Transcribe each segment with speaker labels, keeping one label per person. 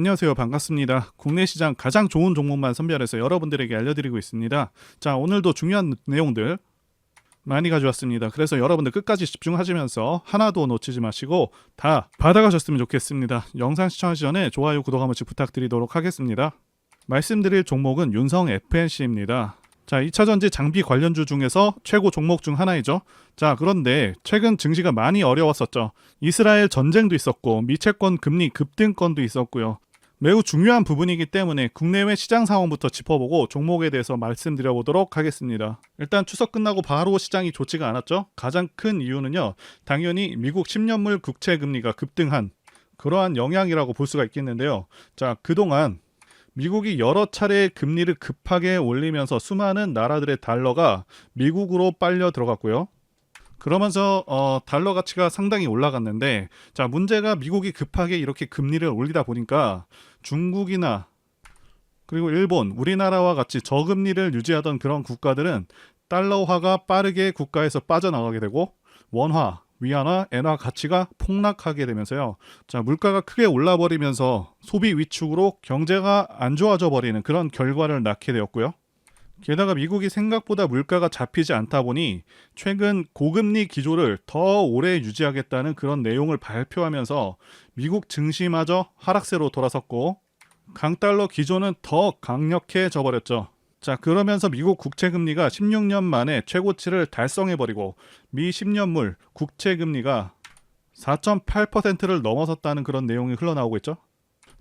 Speaker 1: 안녕하세요. 반갑습니다. 국내 시장 가장 좋은 종목만 선별해서 여러분들에게 알려드리고 있습니다. 자, 오늘도 중요한 내용들 많이 가져왔습니다. 그래서 여러분들 끝까지 집중하시면서 하나도 놓치지 마시고 다 받아가셨으면 좋겠습니다. 영상 시청하기 전에 좋아요, 구독 한 번씩 부탁드리도록 하겠습니다. 말씀드릴 종목은 윤성 FNC입니다. 자, 2차전지 장비 관련주 중에서 최고 종목 중 하나이죠. 자, 그런데 최근 증시가 많이 어려웠었죠. 이스라엘 전쟁도 있었고 미채권 금리 급등권도 있었고요. 매우 중요한 부분이기 때문에 국내외 시장 상황부터 짚어보고 종목에 대해서 말씀드려보도록 하겠습니다. 일단 추석 끝나고 바로 시장이 좋지가 않았죠. 가장 큰 이유는요, 당연히 미국 10년물 국채 금리가 급등한 그러한 영향이라고 볼 수가 있겠는데요. 자, 그동안 미국이 여러 차례 금리를 급하게 올리면서 수많은 나라들의 달러가 미국으로 빨려 들어갔고요. 그러면서 달러 가치가 상당히 올라갔는데, 자, 문제가 미국이 급하게 이렇게 금리를 올리다 보니까 중국이나 그리고 일본, 우리나라와 같이 저금리를 유지하던 그런 국가들은 달러화가 빠르게 국가에서 빠져나가게 되고 원화, 위안화, 엔화 가치가 폭락하게 되면서요. 자, 물가가 크게 올라버리면서 소비 위축으로 경제가 안 좋아져 버리는 그런 결과를 낳게 되었고요. 게다가 미국이 생각보다 물가가 잡히지 않다 보니 최근 고금리 기조를 더 오래 유지하겠다는 그런 내용을 발표하면서 미국 증시마저 하락세로 돌아섰고 강달러 기조는 더 강력해져 버렸죠. 자, 그러면서 미국 국채금리가 16년 만에 최고치를 달성해버리고 미 10년물 국채금리가 4.8%를 넘어섰다는 그런 내용이 흘러나오고 있죠.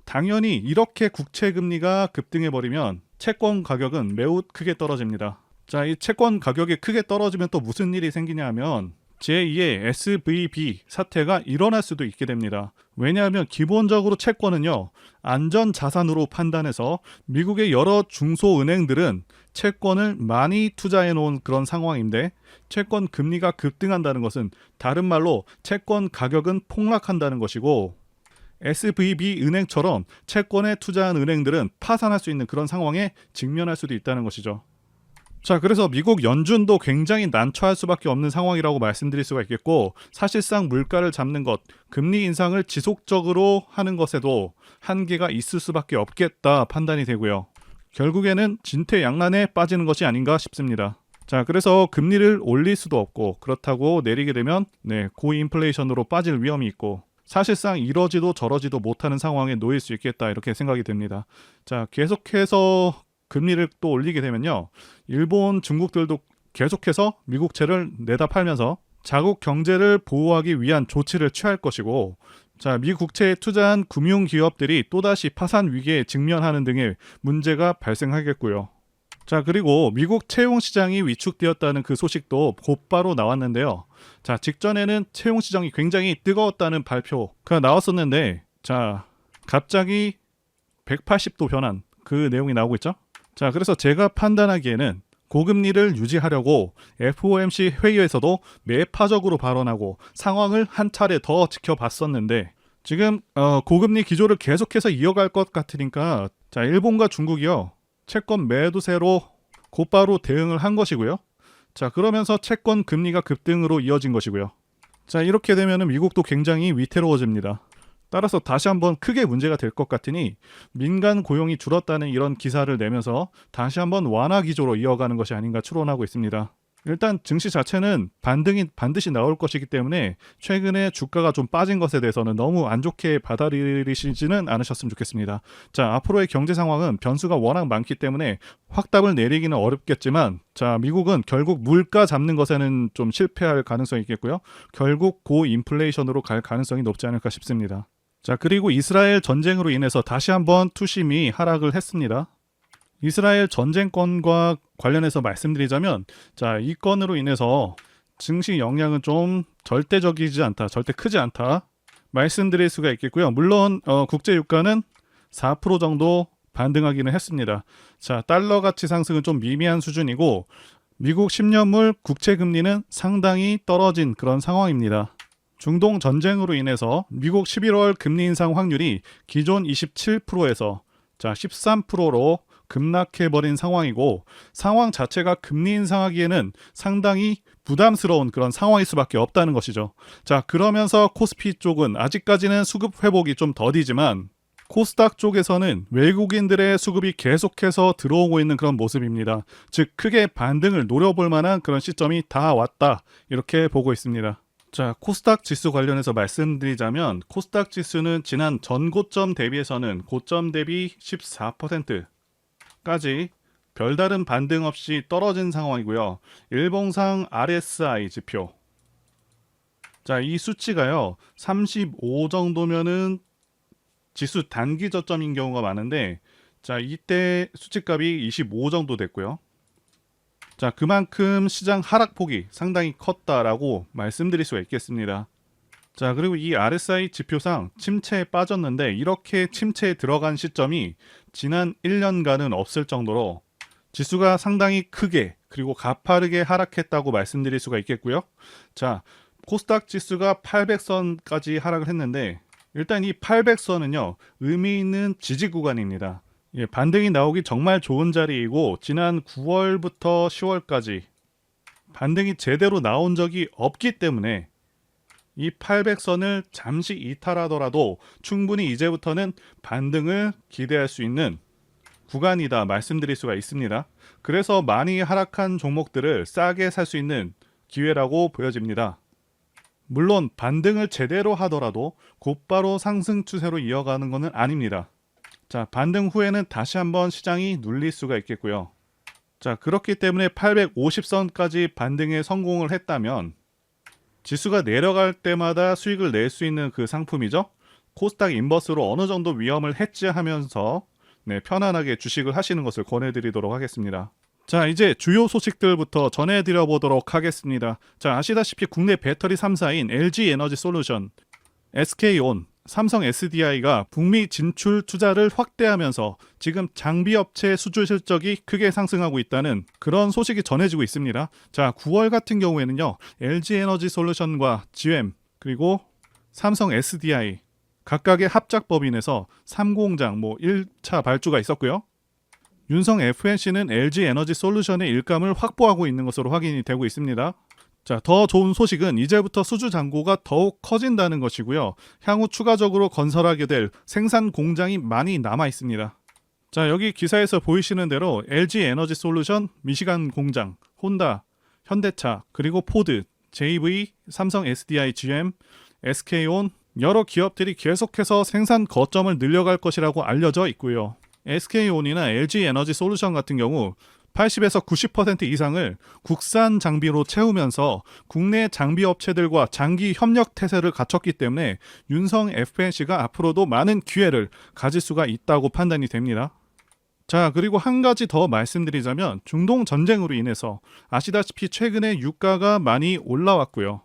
Speaker 1: 당연히 이렇게 국채금리가 급등해버리면 채권 가격은 매우 크게 떨어집니다. 자, 이 채권 가격이 크게 떨어지면 또 무슨 일이 생기냐 하면 제2의 SVB 사태가 일어날 수도 있게 됩니다. 왜냐하면 기본적으로 채권은요, 안전자산으로 판단해서 미국의 여러 중소은행들은 채권을 많이 투자해 놓은 그런 상황인데, 채권 금리가 급등한다는 것은 다른 말로 채권 가격은 폭락한다는 것이고, SVB 은행처럼 채권에 투자한 은행들은 파산할 수 있는 그런 상황에 직면할 수도 있다는 것이죠. 자, 그래서 미국 연준도 굉장히 난처할 수밖에 없는 상황이라고 말씀드릴 수가 있겠고, 사실상 물가를 잡는 것, 금리 인상을 지속적으로 하는 것에도 한계가 있을 수밖에 없겠다 판단이 되고요. 결국에는 진퇴양난에 빠지는 것이 아닌가 싶습니다. 자, 그래서 금리를 올릴 수도 없고, 그렇다고 내리게 되면 고인플레이션으로 빠질 위험이 있고, 사실상 이러지도 저러지도 못하는 상황에 놓일 수 있겠다, 이렇게 생각이 됩니다. 자, 계속해서 금리를 또 올리게 되면요, 일본, 중국들도 계속해서 미국채를 내다 팔면서 자국 경제를 보호하기 위한 조치를 취할 것이고, 자, 미국채에 투자한 금융기업들이 또다시 파산 위기에 직면하는 등의 문제가 발생하겠고요. 자, 그리고 미국 채용 시장이 위축되었다는 그 소식도 곧바로 나왔는데요. 자, 직전에는 채용 시장이 굉장히 뜨거웠다는 발표가 나왔었는데, 자, 갑자기 180도 변한 그 내용이 나오고 있죠. 자, 그래서 제가 판단하기에는 고금리를 유지하려고 FOMC 회의에서도 매파적으로 발언하고 상황을 한 차례 더 지켜봤었는데, 지금 고금리 기조를 계속해서 이어갈 것 같으니까, 자, 일본과 중국이요, 채권 매도세로 곧바로 대응을 한 것이고요. 자, 그러면서 채권 금리가 급등으로 이어진 것이고요. 자, 이렇게 되면 미국도 굉장히 위태로워집니다. 따라서 다시 한번 크게 문제가 될 것 같으니 민간 고용이 줄었다는 이런 기사를 내면서 다시 한번 완화 기조로 이어가는 것이 아닌가 추론하고 있습니다. 일단 증시 자체는 반등이 반드시 나올 것이기 때문에 최근에 주가가 좀 빠진 것에 대해서는 너무 안 좋게 받아들이시지는 않으셨으면 좋겠습니다. 자, 앞으로의 경제 상황은 변수가 워낙 많기 때문에 확답을 내리기는 어렵겠지만, 자, 미국은 결국 물가 잡는 것에는 좀 실패할 가능성이 있겠고요. 결국 고인플레이션으로 갈 가능성이 높지 않을까 싶습니다. 자, 그리고 이스라엘 전쟁으로 인해서 다시 한번 투심이 하락을 했습니다. 이스라엘 전쟁권과 관련해서 말씀드리자면, 자, 이 건으로 인해서 증시 영향은 좀 절대적이지 않다, 절대 크지 않다 말씀드릴 수가 있겠고요. 물론 국제 유가는 4% 정도 반등하기는 했습니다. 자, 달러 가치 상승은 좀 미미한 수준이고 미국 10년물 국채 금리는 상당히 떨어진 그런 상황입니다. 중동 전쟁으로 인해서 미국 11월 금리 인상 확률이 기존 27%에서 자, 13%로 급락해버린 상황이고, 상황 자체가 금리 인상하기에는 상당히 부담스러운 그런 상황일 수밖에 없다는 것이죠. 자, 그러면서 코스피 쪽은 아직까지는 수급 회복이 좀 더디지만 코스닥 쪽에서는 외국인들의 수급이 계속해서 들어오고 있는 그런 모습입니다. 즉 크게 반등을 노려볼 만한 그런 시점이 다 왔다, 이렇게 보고 있습니다. 자, 코스닥 지수 관련해서 말씀드리자면 코스닥 지수는 지난 전고점 대비해서는 고점 대비 14%까지 별다른 반등 없이 떨어진 상황이고요. 일봉상 RSI 지표, 자, 이 수치가요 35 정도면은 지수 단기 저점인 경우가 많은데, 자, 이때 수치값이 25 정도 됐고요. 자, 그만큼 시장 하락폭이 상당히 컸다라고 말씀드릴 수가 있겠습니다. 자, 그리고 이 RSI 지표상 침체에 빠졌는데 이렇게 침체에 들어간 시점이 지난 1년간은 없을 정도로 지수가 상당히 크게 그리고 가파르게 하락했다고 말씀드릴 수가 있겠고요. 자, 코스닥 지수가 800선까지 하락을 했는데 일단 이 800선은요 의미 있는 지지 구간입니다. 예, 반등이 나오기 정말 좋은 자리이고 지난 9월부터 10월까지 반등이 제대로 나온 적이 없기 때문에 이 800선을 잠시 이탈하더라도 충분히 이제부터는 반등을 기대할 수 있는 구간이다 말씀드릴 수가 있습니다. 그래서 많이 하락한 종목들을 싸게 살 수 있는 기회라고 보여집니다. 물론 반등을 제대로 하더라도 곧바로 상승 추세로 이어가는 것은 아닙니다. 자, 반등 후에는 다시 한번 시장이 눌릴 수가 있겠고요. 자, 그렇기 때문에 850선까지 반등에 성공을 했다면 지수가 내려갈 때마다 수익을 낼 수 있는 그 상품이죠. 코스닥 인버스로 어느 정도 위험을 해지하면서 편안하게 주식을 하시는 것을 권해드리도록 하겠습니다. 자, 이제 주요 소식들부터 전해드려 보도록 하겠습니다. 자, 아시다시피 국내 배터리 3사인 LG에너지솔루션, SK온, 삼성 SDI가 북미 진출 투자를 확대하면서 지금 장비업체 수주 실적이 크게 상승하고 있다는 그런 소식이 전해지고 있습니다. 자, 9월 같은 경우에는요, LG에너지솔루션과 GM 그리고 삼성 SDI 각각의 합작법인에서 3공장 1차 발주가 있었고요. 윤성 FNC는 LG에너지솔루션의 일감을 확보하고 있는 것으로 확인이 되고 있습니다. 자, 더 좋은 소식은 이제부터 수주 잔고가 더욱 커진다는 것이고요. 향후 추가적으로 건설하게 될 생산 공장이 많이 남아 있습니다. 자, 여기 기사에서 보이시는 대로 LG에너지솔루션, 미시간 공장, 혼다, 현대차, 그리고 포드, JV, 삼성 SDI, GM, SK온 여러 기업들이 계속해서 생산 거점을 늘려갈 것이라고 알려져 있고요. SK온이나 LG에너지솔루션 같은 경우 80에서 90% 이상을 국산 장비로 채우면서 국내 장비 업체들과 장기 협력 태세를 갖췄기 때문에 윤성 FNC가 앞으로도 많은 기회를 가질 수가 있다고 판단이 됩니다. 자, 그리고 한 가지 더 말씀드리자면 중동 전쟁으로 인해서 아시다시피 최근에 유가가 많이 올라왔고요.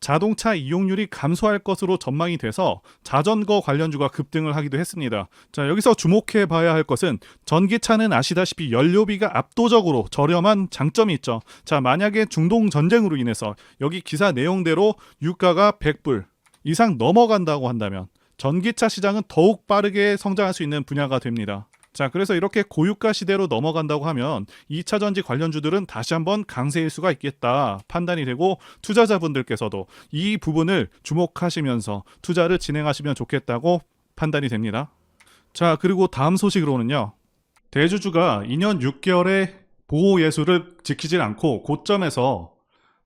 Speaker 1: 자동차 이용률이 감소할 것으로 전망이 돼서 자전거 관련주가 급등을 하기도 했습니다. 자, 여기서 주목해 봐야 할 것은 전기차는 아시다시피 연료비가 압도적으로 저렴한 장점이 있죠. 자, 만약에 중동 전쟁으로 인해서 여기 기사 내용대로 유가가 100불 이상 넘어간다고 한다면 전기차 시장은 더욱 빠르게 성장할 수 있는 분야가 됩니다. 자, 그래서 이렇게 고유가 시대로 넘어간다고 하면 2차 전지 관련주들은 다시 한번 강세일 수가 있겠다 판단이 되고 투자자분들께서도 이 부분을 주목하시면서 투자를 진행하시면 좋겠다고 판단이 됩니다. 자, 그리고 다음 소식으로는요. 대주주가 2년 6개월의 보호 예수를 지키질 않고 고점에서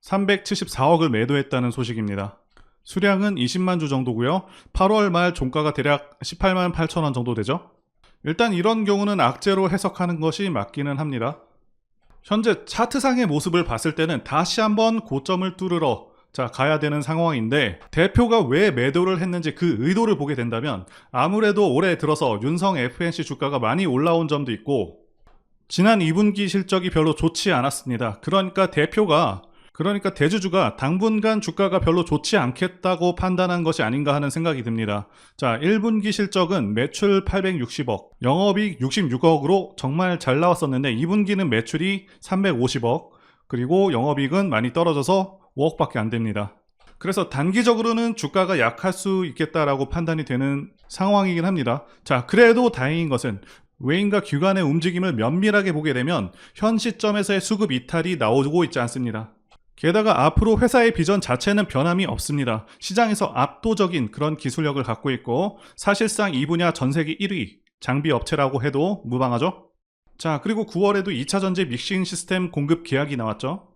Speaker 1: 374억을 매도했다는 소식입니다. 수량은 20만 주 정도고요. 8월 말 종가가 대략 18만 8천 원 정도 되죠. 일단 이런 경우는 악재로 해석하는 것이 맞기는 합니다. 현재 차트상의 모습을 봤을 때는 다시 한번 고점을 뚫으러 가야 되는 상황인데 대표가 왜 매도를 했는지 그 의도를 보게 된다면 아무래도 올해 들어서 윤성 FNC 주가가 많이 올라온 점도 있고 지난 2분기 실적이 별로 좋지 않았습니다. 그러니까 대주주가 당분간 주가가 별로 좋지 않겠다고 판단한 것이 아닌가 하는 생각이 듭니다. 자, 1분기 실적은 매출 860억, 영업이익 66억으로 정말 잘 나왔었는데 2분기는 매출이 350억, 그리고 영업이익은 많이 떨어져서 5억밖에 안 됩니다. 그래서 단기적으로는 주가가 약할 수 있겠다라고 판단이 되는 상황이긴 합니다. 자, 그래도 다행인 것은 외인과 기관의 움직임을 면밀하게 보게 되면 현 시점에서의 수급 이탈이 나오고 있지 않습니다. 게다가 앞으로 회사의 비전 자체는 변함이 없습니다. 시장에서 압도적인 그런 기술력을 갖고 있고 사실상 이 분야 전 세계 1위 장비 업체라고 해도 무방하죠. 자, 그리고 9월에도 2차 전지 믹싱 시스템 공급 계약이 나왔죠.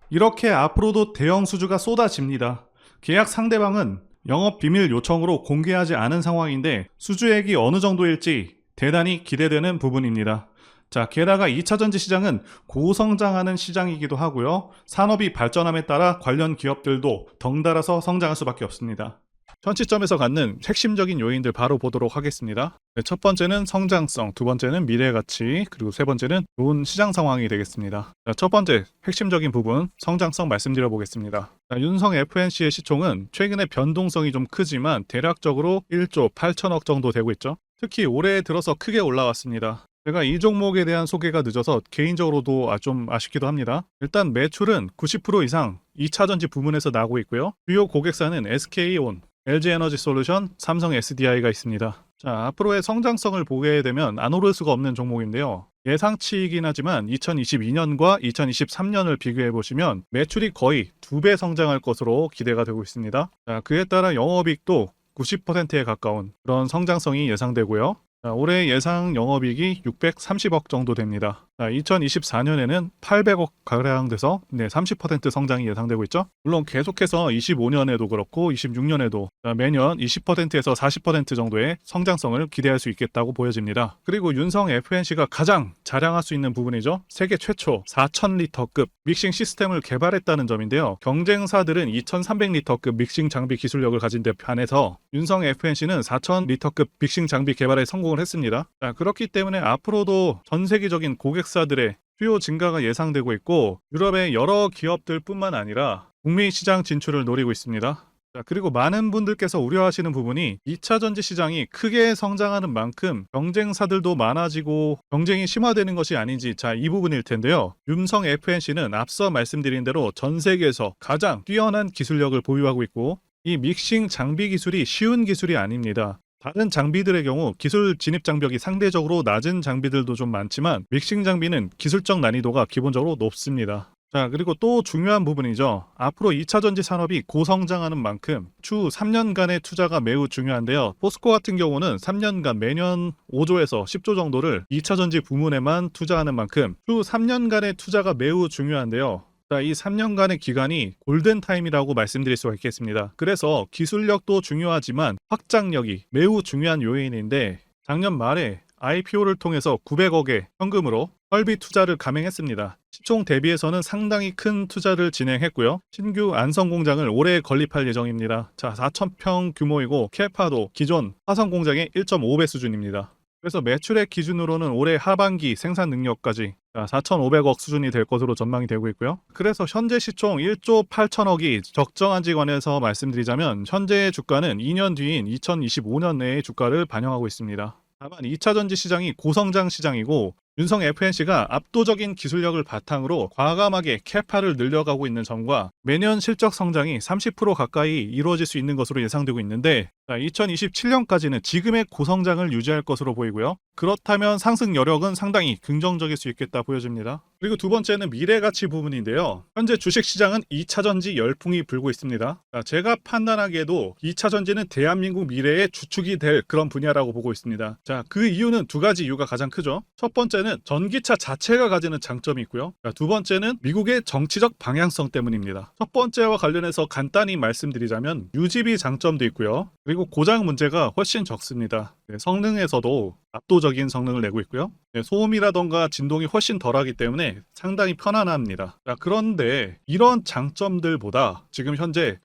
Speaker 1: 이렇게 앞으로도 대형 수주가 쏟아집니다. 계약 상대방은 영업 비밀 요청으로 공개하지 않은 상황인데 수주액이 어느 정도일지 대단히 기대되는 부분입니다. 자, 게다가 2차 전지 시장은 고성장하는 시장이기도 하고요. 산업이 발전함에 따라 관련 기업들도 덩달아서 성장할 수밖에 없습니다. 현 시점에서 갖는 핵심적인 요인들 바로 보도록 하겠습니다. 네, 첫 번째는 성장성, 두 번째는 미래 가치, 그리고 세 번째는 좋은 시장 상황이 되겠습니다. 자, 첫 번째 핵심적인 부분 성장성 말씀드려 보겠습니다. 자, 윤성 FNC의 시총은 최근에 변동성이 좀 크지만 대략적으로 1조 8천억 정도 되고 있죠. 특히 올해 들어서 크게 올라왔습니다. 제가 이 종목에 대한 소개가 늦어서 개인적으로도 좀 아쉽기도 합니다. 일단 매출은 90% 이상 2차 전지 부문에서 나고 있고요. 주요 고객사는 SK온, LG에너지솔루션, 삼성 SDI가 있습니다. 자, 앞으로의 성장성을 보게 되면 안 오를 수가 없는 종목인데요. 예상치이긴 하지만 2022년과 2023년을 비교해 보시면 매출이 거의 2배 성장할 것으로 기대가 되고 있습니다. 자, 그에 따라 영업이익도 90%에 가까운 그런 성장성이 예상되고요. 자, 올해 예상 영업이익이 630억 정도 됩니다. 자, 2024년에는 800억 가량 돼서 30% 성장이 예상되고 있죠. 물론 계속해서 25년에도 그렇고 26년에도 매년 20%에서 40% 정도의 성장성을 기대할 수 있겠다고 보여집니다. 그리고 윤성 FNC가 가장 자랑할 수 있는 부분이죠. 세계 최초 4000리터급 믹싱 시스템을 개발했다는 점인데요. 경쟁사들은 2300리터급 믹싱 장비 기술력을 가진 데 반해서 윤성 FNC는 4000리터급 믹싱 장비 개발에 성공을 했습니다. 자, 그렇기 때문에 앞으로도 전 세계적인 고객사들의 수요 증가가 예상되고 있고 유럽의 여러 기업들 뿐만 아니라 북미 시장 진출을 노리고 있습니다. 자, 그리고 많은 분들께서 우려하시는 부분이 2차 전지 시장이 크게 성장하는 만큼 경쟁사들도 많아지고 경쟁이 심화되는 것이 아닌지, 자, 이 부분일 텐데요. 윤성 FNC는 앞서 말씀드린 대로 전 세계에서 가장 뛰어난 기술력을 보유하고 있고 이 믹싱 장비 기술이 쉬운 기술이 아닙니다. 다른 장비들의 경우 기술 진입 장벽이 상대적으로 낮은 장비들도 좀 많지만 믹싱 장비는 기술적 난이도가 기본적으로 높습니다. 자, 그리고 또 중요한 부분이죠. 앞으로 2차 전지 산업이 고성장하는 만큼 추후 3년간의 투자가 매우 중요한데요. 포스코 같은 경우는 3년간 매년 5조에서 10조 정도를 2차 전지 부문에만 투자하는 만큼 추후 3년간의 투자가 매우 중요한데요. 자, 이 3년간의 기간이 골든타임이라고 말씀드릴 수가 있겠습니다. 그래서 기술력도 중요하지만 확장력이 매우 중요한 요인인데 작년 말에 IPO를 통해서 900억의 현금으로 설비 투자를 감행했습니다. 시총 대비해서는 상당히 큰 투자를 진행했고요. 신규 안성 공장을 올해 건립할 예정입니다. 자, 4,000평 규모이고 캐파도 기존 화성 공장의 1.5배 수준입니다. 그래서 매출액 기준으로는 올해 하반기 생산 능력까지 4,500억 수준이 될 것으로 전망이 되고 있고요. 그래서 현재 시총 1조 8천억이 적정한지 관해서 말씀드리자면 현재의 주가는 2년 뒤인 2025년 내의 주가를 반영하고 있습니다. 다만 2차 전지 시장이 고성장 시장이고 윤성 FNC가 압도적인 기술력을 바탕으로 과감하게 캐파를 늘려가고 있는 점과 매년 실적 성장이 30% 가까이 이루어질 수 있는 것으로 예상되고 있는데 2027년까지는 지금의 고성장을 유지할 것으로 보이고요. 그렇다면 상승 여력은 상당히 긍정적일 수 있겠다 보여집니다. 그리고 두 번째는 미래 가치 부분인데요. 현재 주식시장은 2차 전지 열풍이 불고 있습니다. 제가 판단하기에도 2차 전지는 대한민국 미래의 주축이 될 그런 분야라고 보고 있습니다. 자, 그 이유는 두 가지 이유가 가장 크죠. 첫 번째는 전기차 자체가 가지는 장점이 있고요. 두 번째는 미국의 정치적 방향성 때문입니다. 첫 번째와 관련해서 간단히 말씀드리자면 유지비 장점도 있고요. 그리고 고장 문제가 훨씬 적습니다. 성능에서도 압도적인 성능을 내고 있고요. 소음이라던가 진동이 훨씬 덜하기 때문에 상당히 편안합니다. 자, 그런데 이런 장점들보다 지금 현재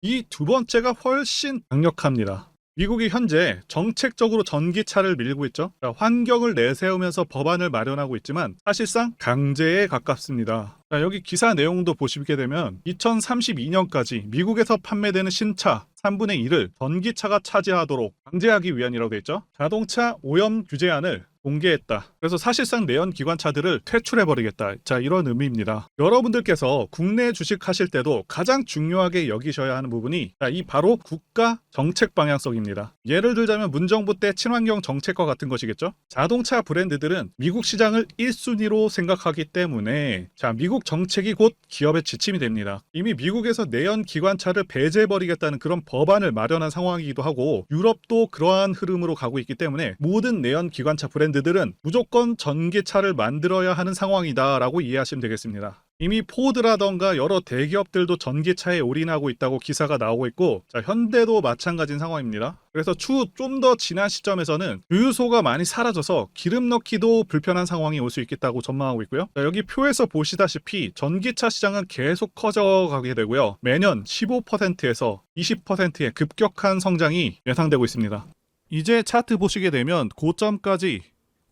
Speaker 1: 이 두 번째가 훨씬 강력합니다. 미국이 현재 정책적으로 전기차를 밀고 있죠. 환경을 내세우면서 법안을 마련하고 있지만 사실상 강제에 가깝습니다. 자, 여기 기사 내용도 보시게 되면 2032년까지 미국에서 판매되는 신차 3분의 1을 전기차가 차지하도록 강제하기 위한이라고 되어 있죠. 자동차 오염 규제안을 공개했다. 그래서 사실상 내연 기관차들을 퇴출해버리겠다. 자, 이런 의미입니다. 여러분들께서 국내 주식 하실 때도 가장 중요하게 여기셔야 하는 부분이 이 바로 국가 정책 방향성입니다. 예를 들자면 문정부 때 친환경 정책과 같은 것이겠죠. 자동차 브랜드들은 미국 시장을 1순위로 생각하기 때문에 자, 미국 미국 정책이 곧 기업의 지침이 됩니다. 이미 미국에서 내연 기관차를 배제해버리겠다는 그런 법안을 마련한 상황이기도 하고 유럽도 그러한 흐름으로 가고 있기 때문에 모든 내연 기관차 브랜드들은 무조건 전기차를 만들어야 하는 상황이다라고 이해하시면 되겠습니다. 이미 포드라던가 여러 대기업들도 전기차에 올인하고 있다고 기사가 나오고 있고, 자, 현대도 마찬가지인 상황입니다. 그래서 추후 좀 더 지난 시점에서는 주유소가 많이 사라져서 기름 넣기도 불편한 상황이 올 수 있겠다고 전망하고 있고요. 자, 여기 표에서 보시다시피 전기차 시장은 계속 커져가게 되고요. 매년 15%에서 20%의 급격한 성장이 예상되고 있습니다. 이제 차트 보시게 되면 고점까지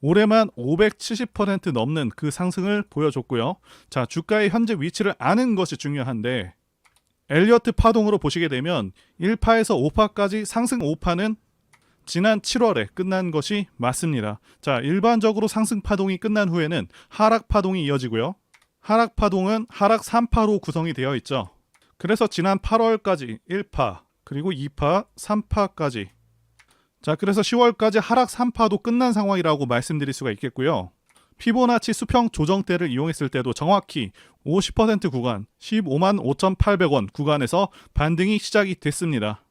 Speaker 1: 올해만 570% 넘는 그 상승을 보여줬고요. 자, 주가의 현재 위치를 아는 것이 중요한데 엘리어트 파동으로 보시게 되면 1파에서 5파까지 상승 5파는 지난 7월에 끝난 것이 맞습니다. 자, 일반적으로 상승 파동이 끝난 후에는 하락 파동이 이어지고요. 하락 파동은 하락 3파로 구성이 되어 있죠. 그래서 지난 8월까지 1파, 그리고 2파, 3파까지, 자, 그래서 10월까지 하락 3파도 끝난 상황이라고 말씀드릴 수가 있겠고요. 피보나치 수평 조정대를 이용했을 때도 정확히 50% 구간 15만 5,800원 구간에서 반등이 시작이 됐습니다.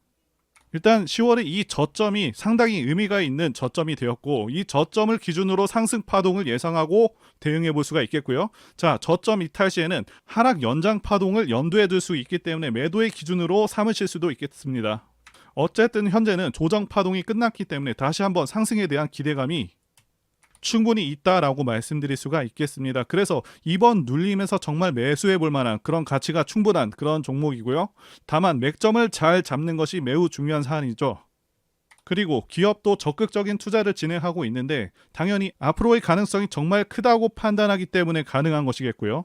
Speaker 1: 일단 10월에 이 저점이 상당히 의미가 있는 저점이 되었고, 이 저점을 기준으로 상승 파동을 예상하고 대응해 볼 수가 있겠고요. 자, 저점 이탈 시에는 하락 연장 파동을 염두에 둘 수 있기 때문에 매도의 기준으로 삼으실 수도 있겠습니다. 어쨌든 현재는 조정 파동이 끝났기 때문에 다시 한번 상승에 대한 기대감이 충분히 있다라고 말씀드릴 수가 있겠습니다. 그래서 이번 눌림에서 정말 매수해 볼 만한 그런 가치가 충분한 그런 종목이고요. 다만 맥점을 잘 잡는 것이 매우 중요한 사안이죠. 그리고 기업도 적극적인 투자를 진행하고 있는데 당연히 앞으로의 가능성이 정말 크다고 판단하기 때문에 가능한 것이겠고요.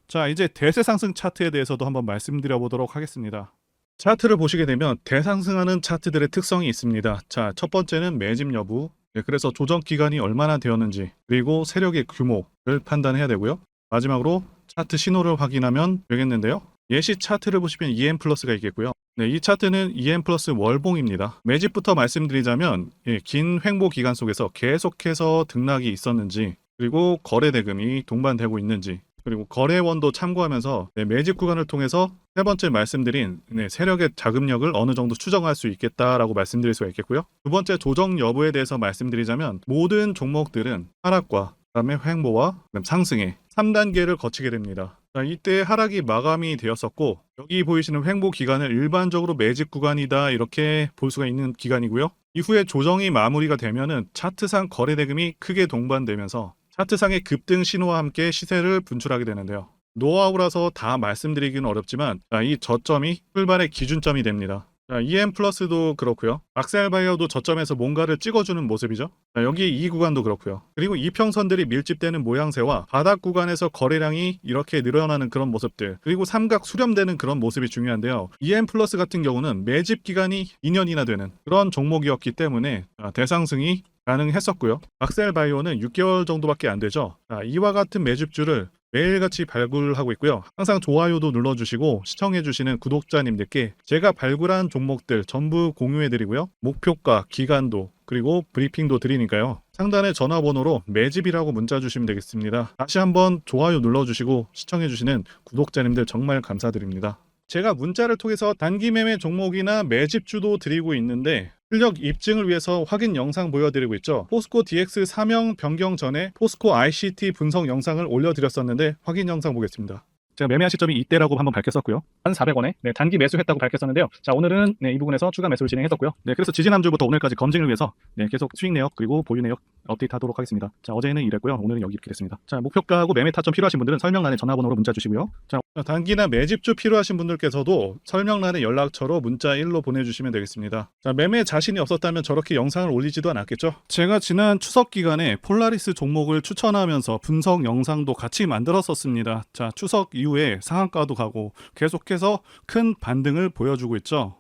Speaker 1: 자, 이제 대세 상승 차트에 대해서도 한번 말씀드려 보도록 하겠습니다. 차트를 보시게 되면 대상승하는 차트들의 특성이 있습니다. 자, 첫 번째는 매집 여부, 그래서 조정 기간이 얼마나 되었는지, 그리고 세력의 규모를 판단해야 되고요. 마지막으로 차트 신호를 확인하면 되겠는데요. 예시 차트를 보시면 EM 플러스가 있겠고요. 이 차트는 EM 플러스 월봉입니다. 매집부터 말씀드리자면 긴 횡보 기간 속에서 계속해서 등락이 있었는지, 그리고 거래 대금이 동반되고 있는지, 그리고 거래원도 참고하면서 매집 구간을 통해서 세 번째 말씀드린 세력의 자금력을 어느 정도 추정할 수 있겠다라고 말씀드릴 수가 있겠고요. 두 번째 조정 여부에 대해서 말씀드리자면 모든 종목들은 하락과 그다음에 횡보와 그다음 상승의 3단계를 거치게 됩니다. 자, 이때 하락이 마감이 되었었고 여기 보이시는 횡보 기간을 일반적으로 매집 구간이다 이렇게 볼 수가 있는 기간이고요. 이후에 조정이 마무리가 되면은 차트상 거래 대금이 크게 동반되면서 차트상의 급등 신호와 함께 시세를 분출하게 되는데요. 노하우라서 다 말씀드리기는 어렵지만 이 저점이 출발의 기준점이 됩니다. EM 플러스도 그렇고요. 악셀바이어도 저점에서 뭔가를 찍어주는 모습이죠. 여기 이 구간도 그렇고요. 그리고 이평선들이 밀집되는 모양새와 바닥 구간에서 거래량이 이렇게 늘어나는 그런 모습들, 그리고 삼각 수렴되는 그런 모습이 중요한데요. EM 플러스 같은 경우는 매집 기간이 2년이나 되는 그런 종목이었기 때문에 대상승이 가능했었고요. 악셀바이오는 6개월 정도밖에 안 되죠. 이와 같은 매집주를 매일같이 발굴하고 있고요. 항상 좋아요도 눌러주시고 시청해주시는 구독자님들께 제가 발굴한 종목들 전부 공유해드리고요. 목표가, 기간도, 그리고 브리핑도 드리니까요. 상단의 전화번호로 매집이라고 문자 주시면 되겠습니다. 다시 한번 좋아요 눌러주시고 시청해주시는 구독자님들 정말 감사드립니다. 제가 문자를 통해서 단기 매매 종목이나 매집주도 드리고 있는데 실력 입증을 위해서 확인 영상 보여드리고 있죠. 포스코 DX 사명 변경 전에 포스코 ICT 분석 영상을 올려드렸었는데 확인 영상 보겠습니다. 제가 매매한 시점이 이때라고 한번 밝혔었고요. 1,400원에 단기 매수했다고 밝혔었는데요. 자, 오늘은 이 부분에서 추가 매수를 진행했었고요. 그래서 지지난주부터 오늘까지 검증을 위해서 계속 수익 내역 그리고 보유 내역 업데이트하도록 하겠습니다. 자, 어제는 이랬고요. 오늘은 여기 이렇게 됐습니다. 자, 목표가하고 매매 타점 필요하신 분들은 설명란에 전화번호로 문자 주시고요. 자, 단기나 매집주 필요하신 분들께서도 설명란에 연락처로 문자 1로 보내주시면 되겠습니다. 자, 매매 자신이 없었다면 저렇게 영상을 올리지도 않았겠죠. 제가 지난 추석 기간에 폴라리스 종목을 추천하면서 분석 영상도 같이 만들었었습니다. 자, 추석 이후에 상한가도 가고 계속해서 큰 반등을 보여주고 있죠.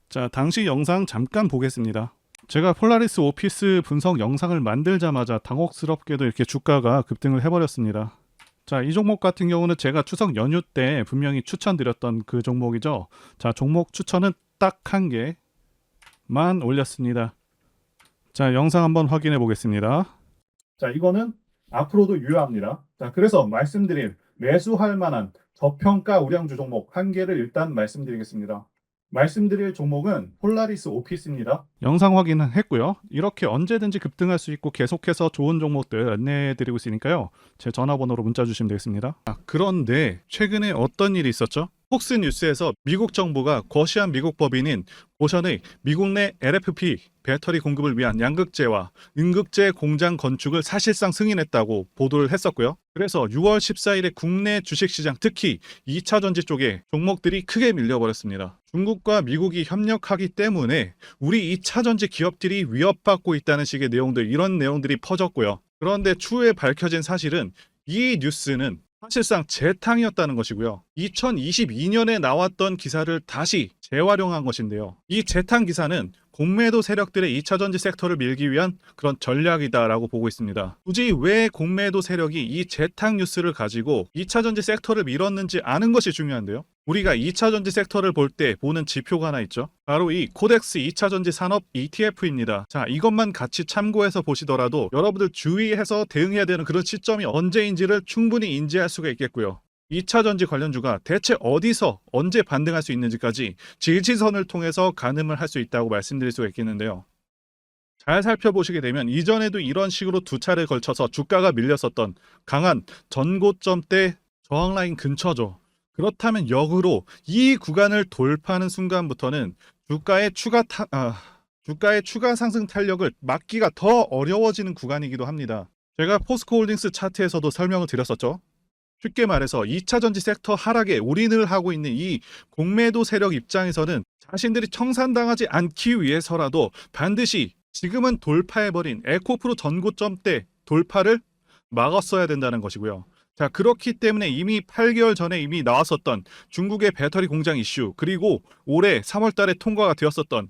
Speaker 1: 자, 당시 영상 잠깐 보겠습니다. 제가 폴라리스 오피스 분석 영상을 만들자마자 당혹스럽게도 이렇게 주가가 급등을 해버렸습니다. 자, 이 종목 같은 경우는 제가 추석 연휴 때 분명히 추천드렸던 그 종목이죠. 자, 종목 추천은 딱 한 개만 올렸습니다. 자, 영상 한번 확인해 보겠습니다. 자, 이거는 앞으로도 유효합니다. 자, 그래서 말씀드린 매수할 만한 저평가 우량주 종목 한 개를 일단 말씀드리겠습니다. 말씀드릴 종목은 폴라리스 오피스입니다. 영상 확인은 했고요. 이렇게 언제든지 급등할 수 있고 계속해서 좋은 종목들 안내해드리고 있으니까요. 제 전화번호로 문자 주시면 되겠습니다. 그런데 최근에 어떤 일이 있었죠? 폭스뉴스에서 미국 정부가 거시한 미국 법인인 고션의 미국 내 LFP 배터리 공급을 위한 양극재와 음극재 공장 건축을 사실상 승인했다고 보도를 했었고요. 그래서 6월 14일에 국내 주식시장 특히 2차 전지 쪽에 종목들이 크게 밀려버렸습니다. 중국과 미국이 협력하기 때문에 우리 2차 전지 기업들이 위협받고 있다는 식의 내용들, 이런 내용들이 퍼졌고요. 그런데 추후에 밝혀진 사실은 이 뉴스는 사실상 재탕이었다는 것이고요. 2022년에 나왔던 기사를 다시 재활용한 것인데요. 이 재탕 기사는 공매도 세력들의 2차 전지 섹터를 밀기 위한 그런 전략이다라고 보고 있습니다. 굳이 왜 공매도 세력이 이 재탕 뉴스를 가지고 2차 전지 섹터를 밀었는지 아는 것이 중요한데요. 우리가 2차 전지 섹터를 볼 때 보는 지표가 하나 있죠. 바로 이 코덱스 2차 전지 산업 ETF입니다. 자, 이것만 같이 참고해서 보시더라도 여러분들 주의해서 대응해야 되는 그런 시점이 언제인지를 충분히 인지할 수가 있겠고요. 2차 전지 관련주가 대체 어디서 언제 반등할 수 있는지까지 지지선을 통해서 가늠을 할 수 있다고 말씀드릴 수가 있겠는데요. 잘 살펴보시게 되면 이전에도 이런 식으로 두 차례에 걸쳐서 주가가 밀렸었던 강한 전고점대 저항라인 근처죠. 그렇다면 역으로 이 구간을 돌파하는 순간부터는 주가의 추가 상승 탄력을 막기가 더 어려워지는 구간이기도 합니다. 제가 포스코홀딩스 차트에서도 설명을 드렸었죠. 쉽게 말해서 2차 전지 섹터 하락에 올인을 하고 있는 이 공매도 세력 입장에서는 자신들이 청산당하지 않기 위해서라도 반드시 지금은 돌파해버린 에코프로 전고점대 돌파를 막았어야 된다는 것이고요. 자, 그렇기 때문에 이미 8개월 전에 이미 나왔었던 중국의 배터리 공장 이슈, 그리고 올해 3월 달에 통과가 되었었던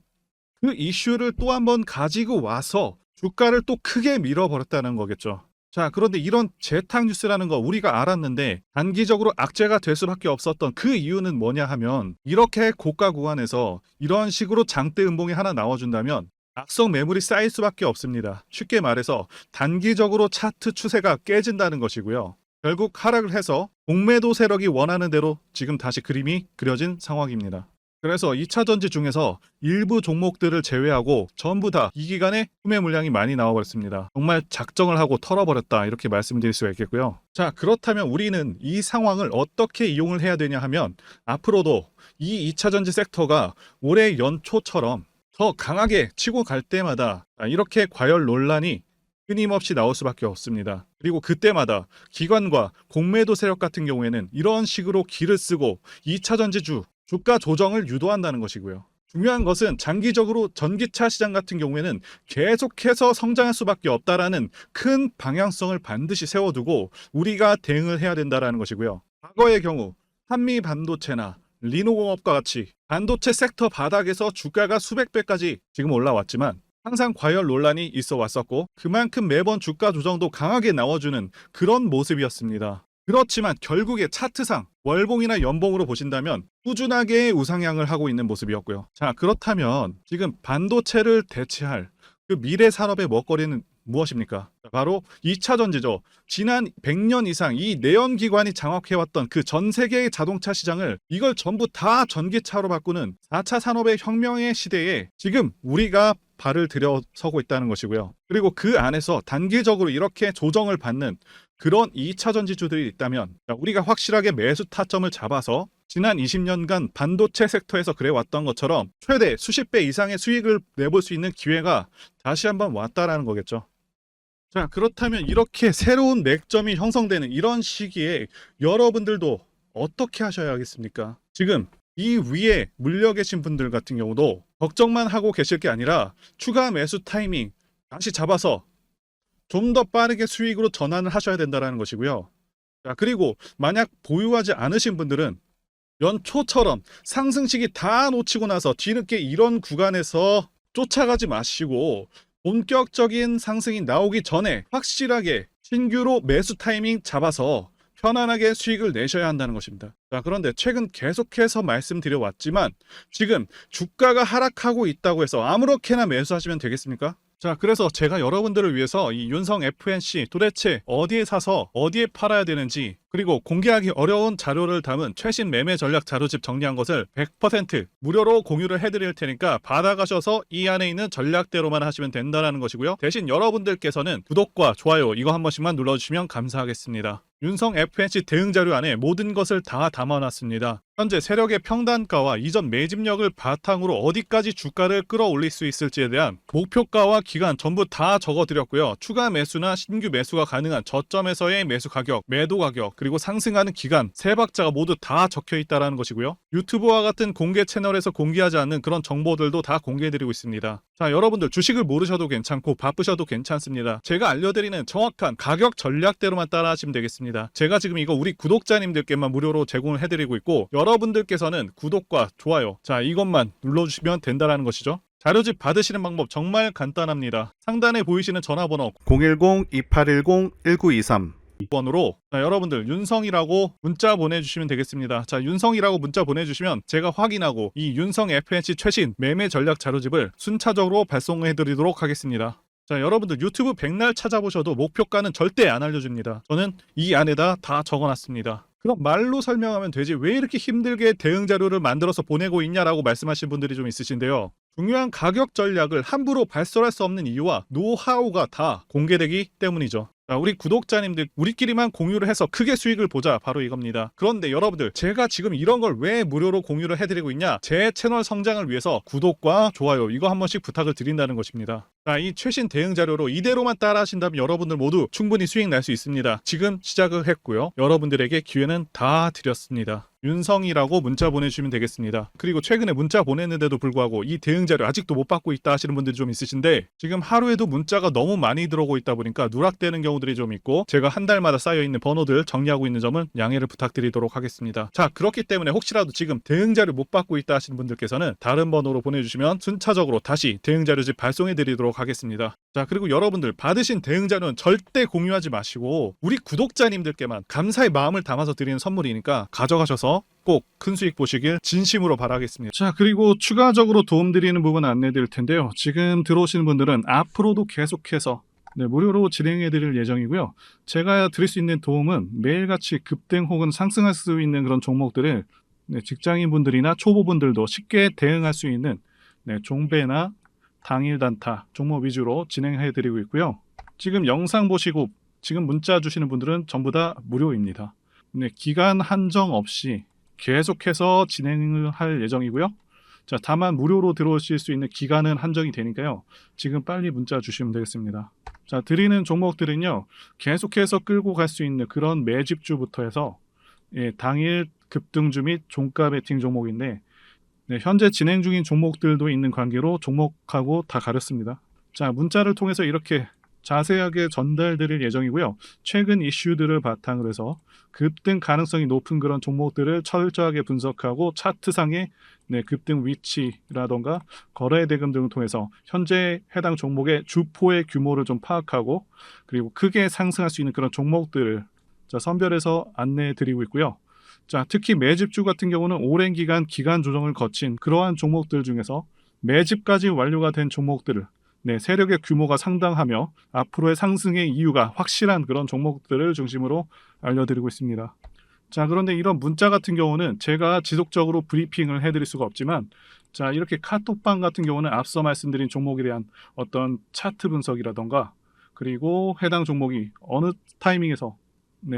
Speaker 1: 그 이슈를 또 한 번 가지고 와서 주가를 또 크게 밀어버렸다는 거겠죠. 자, 그런데 이런 재탕 뉴스라는 거 우리가 알았는데 단기적으로 악재가 될 수밖에 없었던 그 이유는 뭐냐 하면, 이렇게 고가 구간에서 이런 식으로 장대 음봉이 하나 나와준다면 악성 매물이 쌓일 수밖에 없습니다. 쉽게 말해서 단기적으로 차트 추세가 깨진다는 것이고요. 결국 하락을 해서 공매도 세력이 원하는 대로 지금 다시 그림이 그려진 상황입니다. 그래서 2차 전지 중에서 일부 종목들을 제외하고 전부 다 이 기간에 구매 물량이 많이 나와버렸습니다. 정말 작정을 하고 털어버렸다, 이렇게 말씀드릴 수가 있겠고요. 자, 그렇다면 우리는 이 상황을 어떻게 이용을 해야 되냐 하면, 앞으로도 이 2차 전지 섹터가 올해 연초처럼 더 강하게 치고 갈 때마다 이렇게 과열 논란이 끊임없이 나올 수밖에 없습니다. 그리고 그때마다 기관과 공매도 세력 같은 경우에는 이런 식으로 기를 쓰고 2차 전지주 주가 조정을 유도한다는 것이고요. 중요한 것은 장기적으로 전기차 시장 같은 경우에는 계속해서 성장할 수밖에 없다라는 큰 방향성을 반드시 세워두고 우리가 대응을 해야 된다는 것이고요. 과거의 경우 한미 반도체나 리노공업과 같이 반도체 섹터 바닥에서 주가가 수백 배까지 지금 올라왔지만 항상 과열 논란이 있어 왔었고, 그만큼 매번 주가 조정도 강하게 나와주는 그런 모습이었습니다. 그렇지만 결국에 차트상 월봉이나 연봉으로 보신다면 꾸준하게 우상향을 하고 있는 모습이었고요. 자, 그렇다면 지금 반도체를 대체할 그 미래 산업의 먹거리는 무엇입니까? 바로 2차 전지죠. 지난 100년 이상 이 내연기관이 장악해왔던 그 전 세계의 자동차 시장을 이걸 전부 다 전기차로 바꾸는 4차 산업의 혁명의 시대에 지금 우리가 발을 들여서고 있다는 것이고요. 그리고 그 안에서 단기적으로 이렇게 조정을 받는 그런 2차 전지주들이 있다면 우리가 확실하게 매수 타점을 잡아서 지난 20년간 반도체 섹터에서 그래왔던 것처럼 최대 수십 배 이상의 수익을 내볼 수 있는 기회가 다시 한번 왔다라는 거겠죠. 자, 그렇다면 이렇게 새로운 맥점이 형성되는 이런 시기에 여러분들도 어떻게 하셔야 하겠습니까? 지금 이 위에 물려 계신 분들 같은 경우도 걱정만 하고 계실 게 아니라 추가 매수 타이밍 다시 잡아서 좀 더 빠르게 수익으로 전환을 하셔야 된다는 것이고요. 자, 그리고 만약 보유하지 않으신 분들은 연초처럼 상승시기 다 놓치고 나서 뒤늦게 이런 구간에서 쫓아가지 마시고 본격적인 상승이 나오기 전에 확실하게 신규로 매수 타이밍 잡아서 편안하게 수익을 내셔야 한다는 것입니다. 자, 그런데 최근 계속해서 말씀드려왔지만 지금 주가가 하락하고 있다고 해서 아무렇게나 매수하시면 되겠습니까? 자, 그래서 제가 여러분들을 위해서 이 윤성 FNC 도대체 어디에 사서 어디에 팔아야 되는지 그리고 공개하기 어려운 자료를 담은 최신 매매 전략 자료집 정리한 것을 100% 무료로 공유를 해드릴 테니까 받아가셔서 이 안에 있는 전략대로만 하시면 된다는 것이고요. 대신 여러분들께서는 구독과 좋아요 이거 한 번씩만 눌러주시면 감사하겠습니다. 윤성 FNC 대응 자료 안에 모든 것을 다 담아놨습니다. 현재 세력의 평단가와 이전 매집력을 바탕으로 어디까지 주가를 끌어올릴 수 있을지에 대한 목표가와 기간 전부 다 적어드렸고요. 추가 매수나 신규 매수가 가능한 저점에서의 매수 가격, 매도 가격, 그리고 상승하는 기간 세 박자가 모두 다 적혀있다는 것이고요. 유튜브와 같은 공개 채널에서 공개하지 않는 그런 정보들도 다 공개해드리고 있습니다. 자, 여러분들 주식을 모르셔도 괜찮고 바쁘셔도 괜찮습니다. 제가 알려드리는 정확한 가격 전략대로만 따라하시면 되겠습니다. 제가 지금 이거 우리 구독자님들께만 무료로 제공을 해드리고 있고 여러분들께서는 구독과 좋아요 자 이것만 눌러주시면 된다는 것이죠. 자료집 받으시는 방법 정말 간단합니다. 상단에 보이시는 전화번호
Speaker 2: 010-2810-1923
Speaker 1: 번으로 여러분들 윤성이라고 문자 보내주시면 되겠습니다. 자, 윤성이라고 문자 보내주시면 제가 확인하고 이 윤성 FNC 최신 매매 전략 자료집을 순차적으로 발송해드리도록 하겠습니다. 자, 여러분들 유튜브 백날 찾아보셔도 목표가는 절대 안 알려줍니다. 저는 이 안에다 다 적어놨습니다. 그럼 말로 설명하면 되지 왜 이렇게 힘들게 대응 자료를 만들어서 보내고 있냐라고 말씀하신 분들이 좀 있으신데요. 중요한 가격 전략을 함부로 발설할 수 없는 이유와 노하우가 다 공개되기 때문이죠. 자, 우리 구독자님들 우리끼리만 공유를 해서 크게 수익을 보자 바로 이겁니다. 그런데 여러분들 제가 지금 이런 걸 왜 무료로 공유를 해드리고 있냐? 제 채널 성장을 위해서 구독과 좋아요 이거 한 번씩 부탁을 드린다는 것입니다. 자, 이 최신 대응 자료로 이대로만 따라 하신다면 여러분들 모두 충분히 수익 날 수 있습니다. 지금 시작을 했고요. 여러분들에게 기회는 다 드렸습니다. 윤성이라고 문자 보내주시면 되겠습니다. 그리고 최근에 문자 보냈는데도 불구하고 이 대응 자료 아직도 못 받고 있다 하시는 분들이 좀 있으신데 지금 하루에도 문자가 너무 많이 들어오고 있다 보니까 누락되는 경우들이 좀 있고 제가 한 달마다 쌓여있는 번호들 정리하고 있는 점은 양해를 부탁드리도록 하겠습니다. 자, 그렇기 때문에 혹시라도 지금 대응 자료 못 받고 있다 하시는 분들께서는 다른 번호로 보내주시면 순차적으로 다시 대응 자료집 발송해드리도록 하겠습니다. 자, 그리고 여러분들 받으신 대응 자료는 절대 공유하지 마시고 우리 구독자님들께만 감사의 마음을 담아서 드리는 선물이니까 가져가셔서 꼭 큰 수익 보시길 진심으로 바라겠습니다. 자, 그리고 추가적으로 도움드리는 부분 안내 드릴 텐데요. 지금 들어오시는 분들은 앞으로도 계속해서 무료로 진행해 드릴 예정이고요. 제가 드릴 수 있는 도움은 매일같이 급등 혹은 상승할 수 있는 그런 종목들을 직장인분들이나 초보분들도 쉽게 대응할 수 있는 종배나 당일 단타 종목 위주로 진행해 드리고 있고요. 지금 영상 보시고 지금 문자 주시는 분들은 전부 다 무료입니다. 기간 한정 없이 계속해서 진행을 할 예정이고요. 자, 다만 무료로 들어오실 수 있는 기간은 한정이 되니까요. 지금 빨리 문자 주시면 되겠습니다. 자, 드리는 종목들은요. 계속해서 끌고 갈 수 있는 그런 매집주부터 해서 당일 급등주 및 종가 베팅 종목인데 현재 진행 중인 종목들도 있는 관계로 종목하고 다 가렸습니다. 자, 문자를 통해서 이렇게 자세하게 전달드릴 예정이고요. 최근 이슈들을 바탕으로 해서 급등 가능성이 높은 그런 종목들을 철저하게 분석하고 차트상의 급등 위치라던가 거래 대금 등을 통해서 현재 해당 종목의 주포의 규모를 좀 파악하고 그리고 크게 상승할 수 있는 그런 종목들을 선별해서 안내해 드리고 있고요. 자, 특히 매집주 같은 경우는 오랜 기간 조정을 거친 그러한 종목들 중에서 매집까지 완료가 된 종목들을 세력의 규모가 상당하며 앞으로의 상승의 이유가 확실한 그런 종목들을 중심으로 알려드리고 있습니다. 자, 그런데 이런 문자 같은 경우는 제가 지속적으로 브리핑을 해드릴 수가 없지만 자, 이렇게 카톡방 같은 경우는 앞서 말씀드린 종목에 대한 어떤 차트 분석이라던가 그리고 해당 종목이 어느 타이밍에서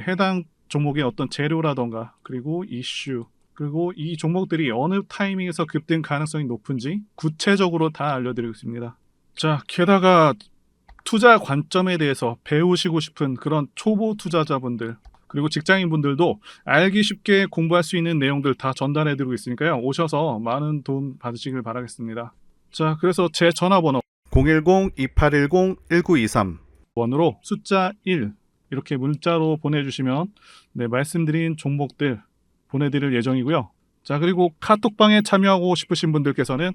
Speaker 1: 해당 종목의 어떤 재료라던가 그리고 이슈 그리고 이 종목들이 어느 타이밍에서 급등 가능성이 높은지 구체적으로 다 알려드리고 있습니다. 자, 게다가 투자 관점에 대해서 배우시고 싶은 그런 초보 투자자분들 그리고 직장인분들도 알기 쉽게 공부할 수 있는 내용들 다 전달해드리고 있으니까요. 오셔서 많은 도움 받으시길 바라겠습니다. 자, 그래서 제 전화번호
Speaker 2: 010-2810-1923
Speaker 1: 번으로 숫자 1 이렇게 문자로 보내주시면 말씀드린 종목들 보내드릴 예정이고요. 자, 그리고 카톡방에 참여하고 싶으신 분들께서는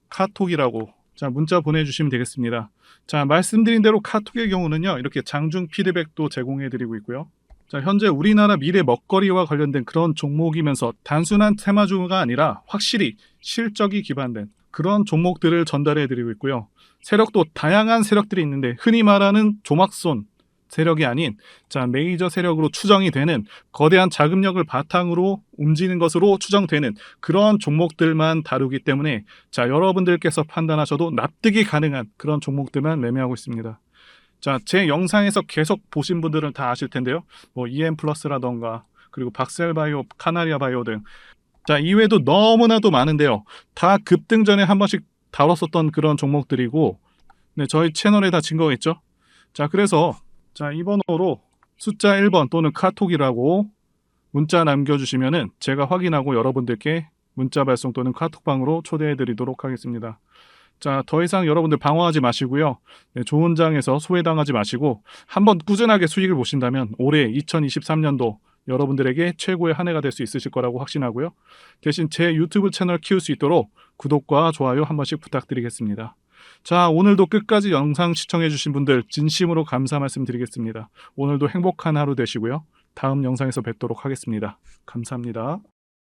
Speaker 1: 카톡이라고 문자 보내주시면 되겠습니다. 자, 말씀드린 대로 카톡의 경우는요. 이렇게 장중 피드백도 제공해드리고 있고요. 자, 현재 우리나라 미래 먹거리와 관련된 그런 종목이면서 단순한 테마주가 아니라 확실히 실적이 기반된 그런 종목들을 전달해드리고 있고요. 세력도 다양한 세력들이 있는데 흔히 말하는 조막손 세력이 아닌 자 메이저 세력으로 추정이 되는 거대한 자금력을 바탕으로 움직이는 것으로 추정되는 그런 종목들만 다루기 때문에 자 여러분들께서 판단하셔도 납득이 가능한 그런 종목들만 매매하고 있습니다. 자, 제 영상에서 계속 보신 분들은 다 아실 텐데요. 뭐 EM 플러스라던가 그리고 박셀바이오, 카나리아 바이오 등. 자, 이외에도 너무나도 많은데요. 다 급등 전에 한 번씩 다뤘었던 그런 종목들이고, 네, 저희 채널에 다 증거가 있죠. 자, 그래서 자, 이 번호로 숫자 1번 또는 카톡이라고 문자 남겨주시면은 제가 확인하고 여러분들께 문자 발송 또는 카톡방으로 초대해 드리도록 하겠습니다. 자, 더 이상 여러분들 방어하지 마시고요. 네, 좋은 장에서 소외당하지 마시고 한번 꾸준하게 수익을 보신다면 올해 2023년도 여러분들에게 최고의 한 해가 될 수 있으실 거라고 확신하고요. 대신 제 유튜브 채널 키울 수 있도록 구독과 좋아요 한 번씩 부탁드리겠습니다. 자, 오늘도 끝까지 영상 시청해 주신 분들 진심으로 감사 말씀드리겠습니다. 오늘도 행복한 하루 되시고요. 다음 영상에서 뵙도록 하겠습니다. 감사합니다.